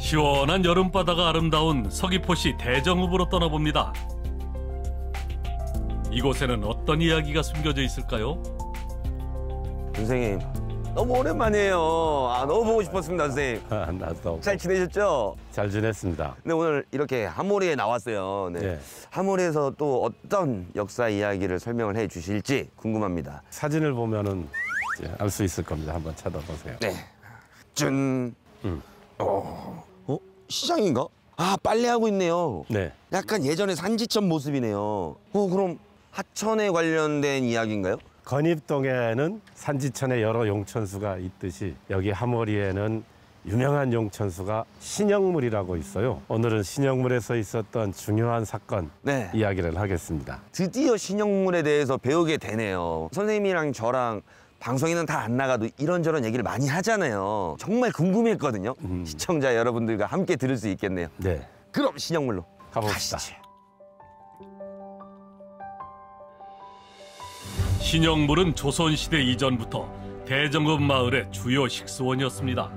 시원한 여름바다가 아름다운 서귀포시 대정읍으로 떠나봅니다. 이곳에는 어떤 이야기가 숨겨져 있을까요? 선생님, 너무 오랜만이에요. 너무 보고 싶었습니다, 선생님. 나도. 잘 지내셨죠? 잘 지냈습니다. 네, 오늘 이렇게 하모리에 나왔어요. 네. 네. 하모리에서 또 어떤 역사 이야기를 설명을 해 주실지 궁금합니다. 사진을 보면은 알 수 있을 겁니다. 한번 찾아보세요. 네. 짠. 시장인가? 빨래하고 있네요. 네. 약간 예전에 산지천 모습이네요. 그럼 하천에 관련된 이야기인가요? 건입동에는 산지천에 여러 용천수가 있듯이 여기 하모리에는 유명한 용천수가 신영물이라고 있어요. 오늘은 신영물에서 있었던 중요한 사건 네. 이야기를 하겠습니다. 드디어 신영물에 대해서 배우게 되네요. 선생님이랑 저랑 방송에는 다 안 나가도 이런저런 얘기를 많이 하잖아요. 정말 궁금했거든요. 시청자 여러분들과 함께 들을 수 있겠네요. 네. 그럼 신영물로 가봅시다. 가시죠. 신영물은 조선시대 이전부터 대정읍 마을의 주요 식수원이었습니다.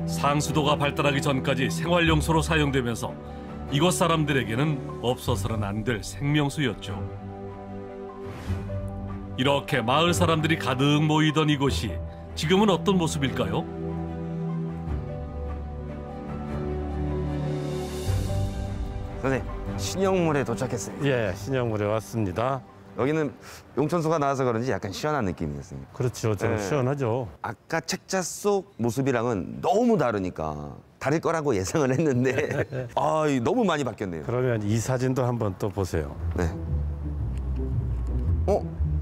상수도가 발달하기 전까지 생활용소로 사용되면서 이곳 사람들에게는 없어서는 안 될 생명수였죠. 이렇게 마을 사람들이 가득 모이던 이곳이 지금은 어떤 모습일까요? 선생님, 신영물에 도착했습니다. 예, 신영물에 왔습니다. 여기는 용천수가 나와서 그런지 약간 시원한 느낌이었습니다. 그렇죠. 좀 네. 시원하죠. 아까 책자 속 모습이랑은 너무 다르니까 다를 거라고 예상을 했는데 너무 많이 바뀌었네요. 그러면 이 사진도 한번 또 보세요. 네.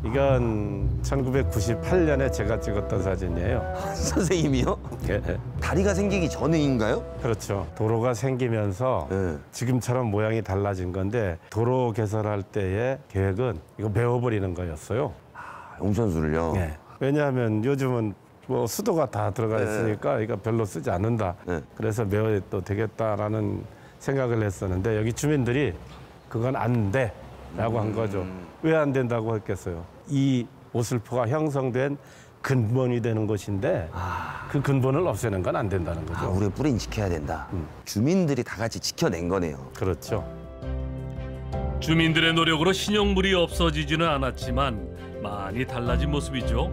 이건 1998년에 제가 찍었던 사진이에요. 선생님이요? 예. 다리가 생기기 전인가요? 그렇죠. 도로가 생기면서 네. 지금처럼 모양이 달라진 건데 도로 개설할 때의 계획은 이거 메워버리는 거였어요. 용천수를요? 네. 왜냐하면 요즘은 뭐 수도가 다 들어가 있으니까 이거 별로 쓰지 않는다. 네. 그래서 메워도 되겠다라는 생각을 했었는데 여기 주민들이 그건 안 돼. 라고 한 거죠. 왜 안 된다고 했겠어요? 이 오슬포가 형성된 근본이 되는 곳인데 그 근본을 없애는 건 안 된다는 거죠. 우리의 뿌리는 지켜야 된다. 주민들이 다 같이 지켜낸 거네요. 그렇죠. 주민들의 노력으로 신영물이 없어지지는 않았지만 많이 달라진 모습이죠.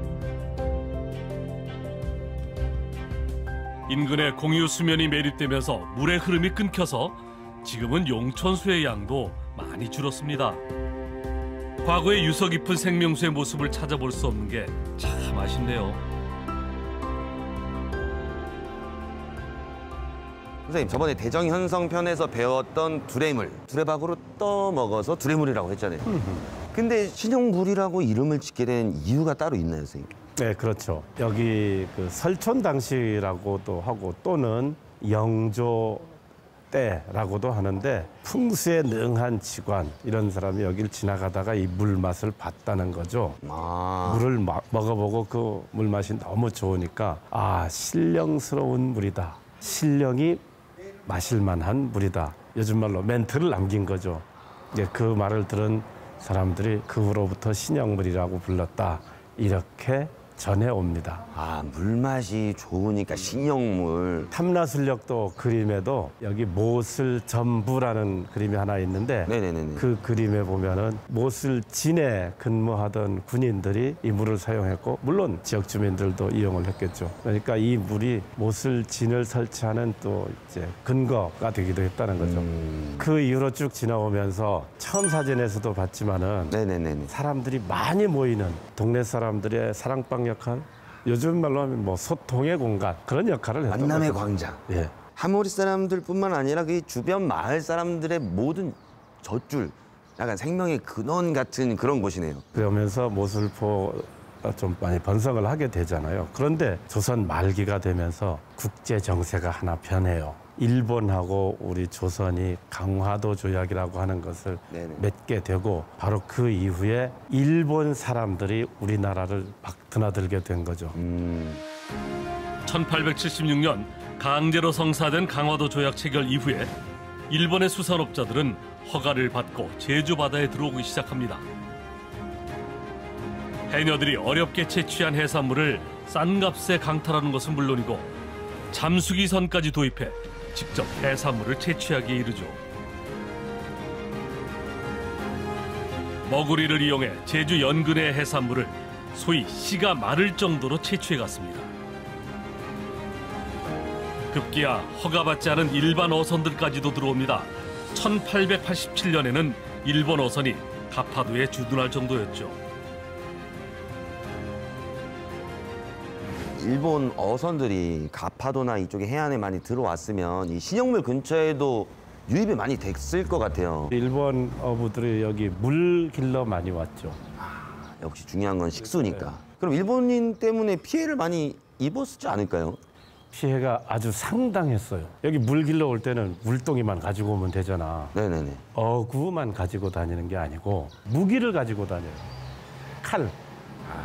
인근의 공유 수면이 매립되면서 물의 흐름이 끊겨서 지금은 용천수의 양도 많이 줄었습니다. 과거의 유서 깊은 생명수의 모습을 찾아볼 수 없는 게 참 아쉽네요. 선생님, 저번에 대정현성 편에서 배웠던 두레물, 두레박으로 떠먹어서 두레물이라고 했잖아요. 근데 신영물이라고 이름을 짓게 된 이유가 따로 있나요, 선생님? 네, 그렇죠. 여기 그 설촌당시라고도 하고 또는 영조 때라고도 하는데 풍수에 능한 직관 이런 사람이 여길 지나가다가 이 물맛을 봤다는 거죠. 물을 먹어보고 그 물맛이 너무 좋으니까 신령스러운 물이다. 신령이 마실 만한 물이다. 요즘 말로 멘트를 남긴 거죠. 이제 그 말을 들은 사람들이 그 후로부터 신영물이라고 불렀다. 이렇게 전해옵니다. 물맛이 좋으니까 신영물. 탐라술력도 그림에도 여기 모슬전부라는 그림이 하나 있는데 네네네. 그 그림에 보면은 모슬진에 근무하던 군인들이 이 물을 사용했고 물론 지역 주민들도 이용을 했겠죠. 그러니까 이 물이 모슬진을 설치하는 또 이제 근거가 되기도 했다는 거죠. 그 이후로 쭉 지나오면서 처음 사진에서도 봤지만은 네네네. 사람들이 많이 모이는 동네 사람들의 사랑방 역할, 요즘 말로 하면 뭐 소통의 공간 그런 역할을 했던 만남의 거죠. 광장. 예. 하모리 사람들뿐만 아니라 그 주변 마을 사람들의 모든 젖줄, 약간 생명의 근원 같은 그런 곳이네요. 그러면서 모슬포가 좀 많이 번성을 하게 되잖아요. 그런데 조선 말기가 되면서 국제 정세가 하나 변해요. 일본하고 우리 조선이 강화도 조약이라고 하는 것을 맺게 되고 바로 그 이후에 일본 사람들이 우리나라를 막 드나들게 된 거죠. 1876년 강제로 성사된 강화도 조약 체결 이후에 일본의 수산업자들은 허가를 받고 제주 바다에 들어오기 시작합니다. 해녀들이 어렵게 채취한 해산물을 싼 값에 강탈하는 것은 물론이고 잠수기선까지 도입해 직접 해산물을 채취하기에 이르죠. 머구리를 이용해 제주 연근의 해산물을 소위 씨가 마를 정도로 채취해 갔습니다. 급기야 허가받지 않은 일반 어선들까지도 들어옵니다. 1887년에는 일본 어선이 가파도에 주둔할 정도였죠. 일본 어선들이 가파도나 이쪽에 해안에 많이 들어왔으면 이 신영물 근처에도 유입이 많이 됐을 것 같아요. 일본 어부들이 여기 물 길러 많이 왔죠. 역시 중요한 건 식수니까. 그럼 일본인 때문에 피해를 많이 입었지 않을까요? 피해가 아주 상당했어요. 여기 물 길러 올 때는 물동이만 가지고 오면 되잖아. 네네네. 어구만 가지고 다니는 게 아니고 무기를 가지고 다녀요. 칼,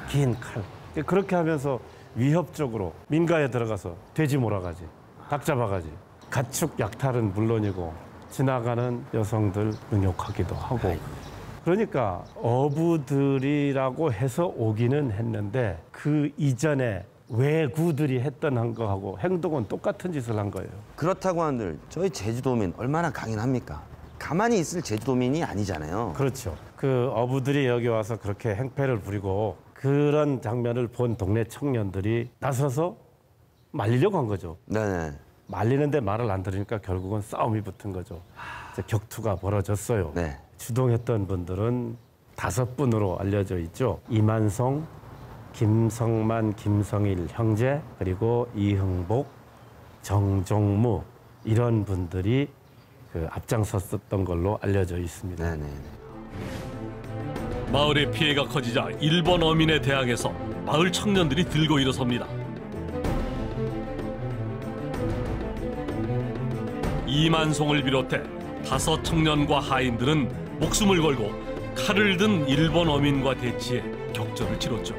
긴 칼. 그렇게 하면서 위협적으로 민가에 들어가서 돼지 몰아가지, 닭 잡아가지. 가축 약탈은 물론이고 지나가는 여성들 능욕하기도 하고. 그러니까 어부들이라고 해서 오기는 했는데 그 이전에 왜구들이 했던 거하고 행동은 똑같은 짓을 한 거예요. 그렇다고 한들 저희 제주도민 얼마나 강인합니까? 가만히 있을 제주도민이 아니잖아요. 그렇죠. 그 어부들이 여기 와서 그렇게 행패를 부리고 그런 장면을 본 동네 청년들이 나서서 말리려고 한 거죠. 네네. 말리는데 말을 안 들으니까 결국은 싸움이 붙은 거죠. 이제 격투가 벌어졌어요. 네. 주동했던 분들은 5분으로 알려져 있죠. 이만송, 김성만, 김성일 형제, 그리고 이흥복, 정종무 이런 분들이 그 앞장섰었던 걸로 알려져 있습니다. 네네. 마을의 피해가 커지자 일본 어민에 대항해서 마을 청년들이 들고 일어섭니다. 이만송을 비롯해 5 청년과 하인들은 목숨을 걸고 칼을 든 일본 어민과 대치해 격전을 치렀죠.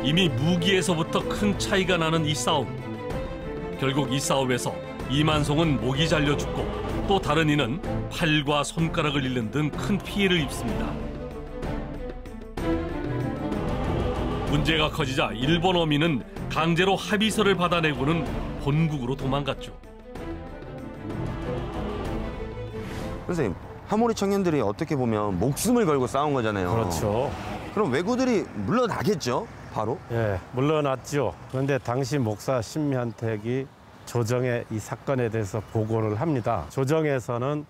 이미 무기에서부터 큰 차이가 나는 이 싸움. 결국 이 싸움에서 이만송은 목이 잘려 죽고 또 다른 이는 팔과 손가락을 잃는 등 큰 피해를 입습니다. 문제가 커지자 일본 어민은 강제로 합의서를 받아내고는 본국으로 도망갔죠. 선생님, 하모리 청년들이 어떻게 보면 목숨을 걸고 싸운 거잖아요. 그렇죠. 그럼 왜구들이 물러나겠죠? 바로? 예, 물러났죠. 그런데 당시 목사 신면택이 조정에 이 사건에 대해서 보고를 합니다. 조정에서는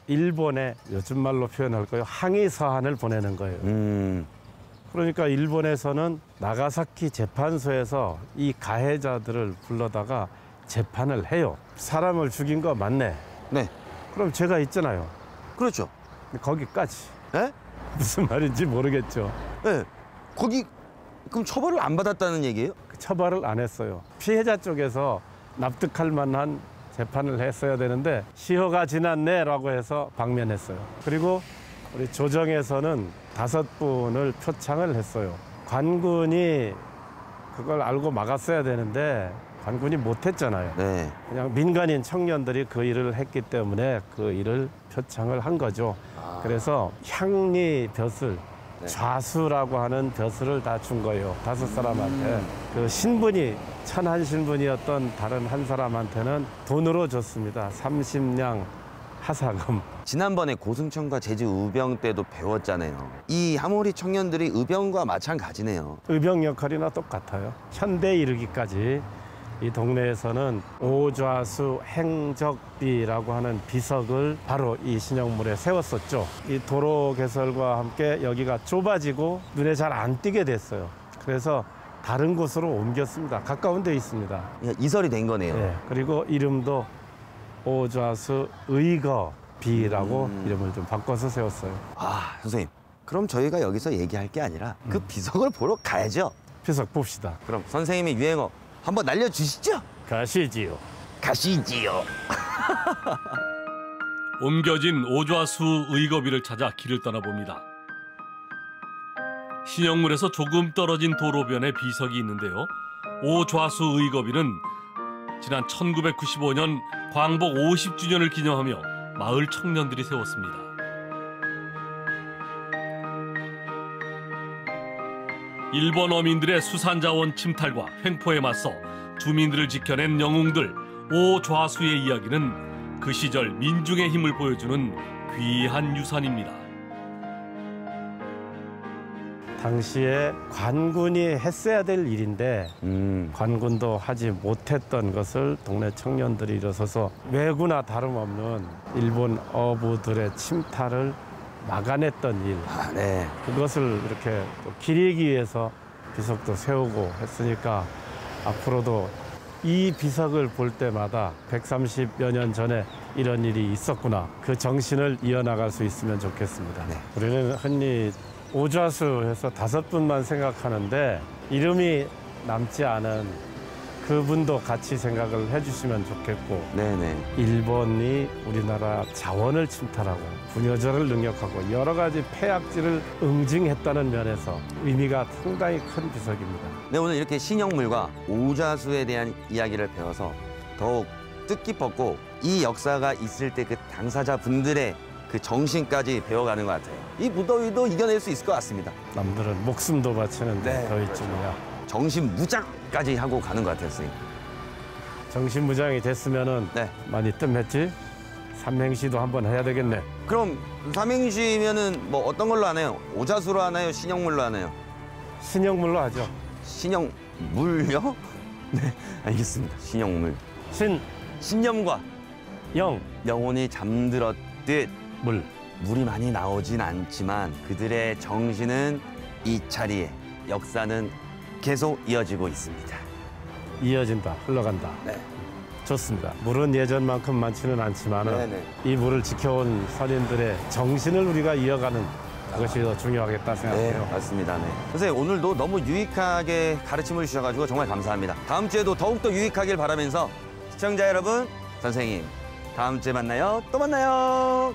일본에 요즘 말로 표현할 거예요. 항의 서한을 보내는 거예요. 그러니까 일본에서는 나가사키 재판소에서 이 가해자들을 불러다가 재판을 해요. 사람을 죽인 거 맞네. 네. 그럼 죄가 있잖아요. 그렇죠. 거기까지. 예? 무슨 말인지 모르겠죠. 네. 거기 그럼 처벌을 안 받았다는 얘기예요? 그 처벌을 안 했어요. 피해자 쪽에서 납득할 만한 재판을 했어야 되는데 시효가 지났네라고 해서 방면했어요. 그리고 우리 조정에서는 5분을 표창을 했어요. 관군이 그걸 알고 막았어야 되는데 관군이 못했잖아요. 네. 그냥 민간인 청년들이 그 일을 했기 때문에 그 일을 표창을 한 거죠. 그래서 향리 벼슬, 좌수라고 하는 벼슬을 다 준 거예요. 5사람한테. 그 신분이 천한 신분이었던 다른 한 사람한테는 돈으로 줬습니다. 30냥 하사금. 지난번에 고승천과 제주 의병 때도 배웠잖아요. 이 하모리 청년들이 의병과 마찬가지네요. 의병 역할이나 똑같아요. 현대에 이르기까지 이 동네에서는 오좌수 행적비라고 하는 비석을 바로 이 신영물에 세웠었죠. 이 도로 개설과 함께 여기가 좁아지고 눈에 잘 안 띄게 됐어요. 그래서 다른 곳으로 옮겼습니다. 가까운 데 있습니다. 이설이 된 거네요. 네, 그리고 이름도 오좌수 의거비라고 이름을 좀 바꿔서 세웠어요. 아, 선생님. 그럼 저희가 여기서 얘기할 게 아니라 그 비석을 보러 가야죠. 비석 봅시다. 그럼 선생님의 유행어 한번 날려주시죠. 가시지요. 가시지요. 옮겨진 오좌수 의거비를 찾아 길을 떠나봅니다. 신영물에서 조금 떨어진 도로변에 비석이 있는데요. 오좌수 의거비는 지난 1995년 광복 50주년을 기념하며 마을 청년들이 세웠습니다. 일본 어민들의 수산자원 침탈과 횡포에 맞서 주민들을 지켜낸 영웅들 오좌수의 이야기는 그 시절 민중의 힘을 보여주는 귀한 유산입니다. 당시에 관군이 했어야 될 일인데 관군도 하지 못했던 것을 동네 청년들이 일어서서 왜구나 다름없는 일본 어부들의 침탈을 막아냈던 일. 네. 그것을 이렇게 또 기리기 위해서 비석도 세우고 했으니까 앞으로도 이 비석을 볼 때마다 130여 년 전에 이런 일이 있었구나. 그 정신을 이어나갈 수 있으면 좋겠습니다. 네. 우리는 흔히 오좌수 해서 5분만 생각하는데 이름이 남지 않은 그분도 같이 생각을 해주시면 좋겠고 네네. 일본이 우리나라 자원을 침탈하고 분여절을 능력하고 여러 가지 폐악질을 응징했다는 면에서 의미가 상당히 큰 비석입니다. 네, 오늘 이렇게 신영물과 오좌수에 대한 이야기를 배워서 더욱 뜻깊었고 이 역사가 있을 때 그 당사자분들의 그 정신까지 배워가는 것 같아요. 이 무더위도 이겨낼 수 있을 것 같습니다. 남들은 목숨도 바치는데 네, 더위쯤이야. 정신무장까지 하고 가는 것 같아요, 선생님. 정신무장이 됐으면은 네. 많이 뜸했지? 삼행시도 한번 해야 되겠네. 그럼 삼행시면은 뭐 어떤 걸로 하나요? 오좌수로 하나요? 신영물로 하나요? 신영물로 하죠. 신영물요? 네, 알겠습니다. 신영물. 신념과 영, 영혼이 잠들었듯 물. 물이 많이 나오진 않지만 그들의 정신은 이 자리에, 역사는 계속 이어지고 있습니다. 이어진다, 흘러간다. 네. 좋습니다. 물은 예전만큼 많지는 않지만은 네네. 이 물을 지켜온 선인들의 정신을 우리가 이어가는 그것이 더 중요하겠다 네, 생각해요. 맞습니다. 네. 선생님, 오늘도 너무 유익하게 가르침을 주셔가지고 정말 감사합니다. 다음 주에도 더욱더 유익하길 바라면서 시청자 여러분, 선생님, 다음 주에 만나요. 또 만나요.